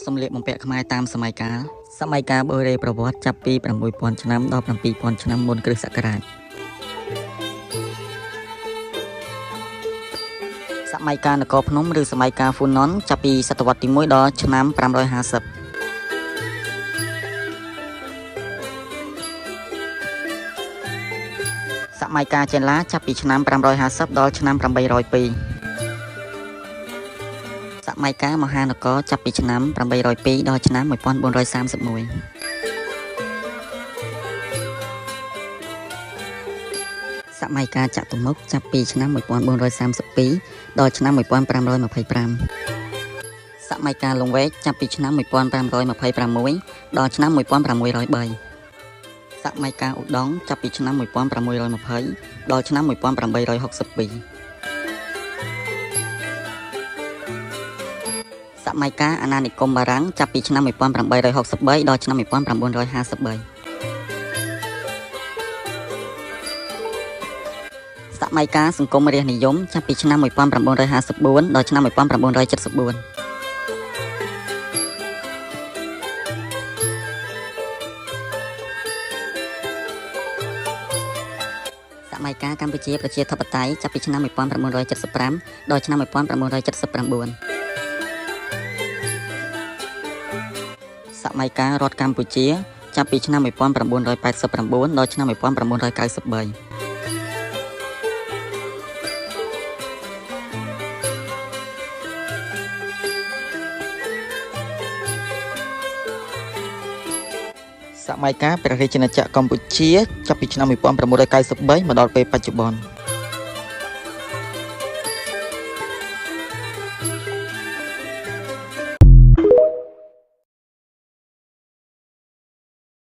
សម្លៀកបំពាក់ខ្មែរតាមសម័យកាលបុរេប្រវត្តិចាប់ពី 6000 ឆ្នាំដល់ 7000 ឆ្នាំមុនគ្រិស្តសករាជសម័យកាលនគរភ្នំឬសម័យកាលហ្វូណនចាប់ពីសតវត្សទី 1 ដល់ឆ្នាំ 550សម័យកាលចេនឡាចាប់ពីឆ្នាំ 550 ដល់ឆ្នាំ 802សម័យកាលមហានគរចាប់ពីឆ្នាំ 802 ដល់ឆ្នាំ 1431សម័យកាលចតុមុខចាប់ពីឆ្នាំ 1432 ដល់ឆ្នាំ 1525សម័យកាលលង្វែកចាប់ពីឆ្នាំ 1526 ដល់ឆ្នាំ 1603សម័យកាលឧដុង្គចាប់ពីឆ្នាំ 1620 ដល់ឆ្នាំ 1862សម័យកាលអាណានិគមបារាំងចាប់ពីឆ្នាំ 1863 ដល់ឆ្នាំ 1953សម័យកាលសង្គមរាស្ត្រនិយមចាប់ពីឆ្នាំ 1954 ដល់ឆ្នាំ 1974សម័យកាលកម្ពុជាប្រជាធិបតេយ្យចាប់ពីឆ្នាំ 1975 ដល់ឆ្នាំ 1979សម័យកាលរដ្ឋកម្ពុជាចាប់ពីឆ្នាំ 1989 ដល់ឆ្នាំ 1993សម័យកាលព្រះរាជាណាចក្រកម្ពុជាចាប់ពីឆ្នាំ 1993 មកដល់ពេលបច្ចុប្បន្ន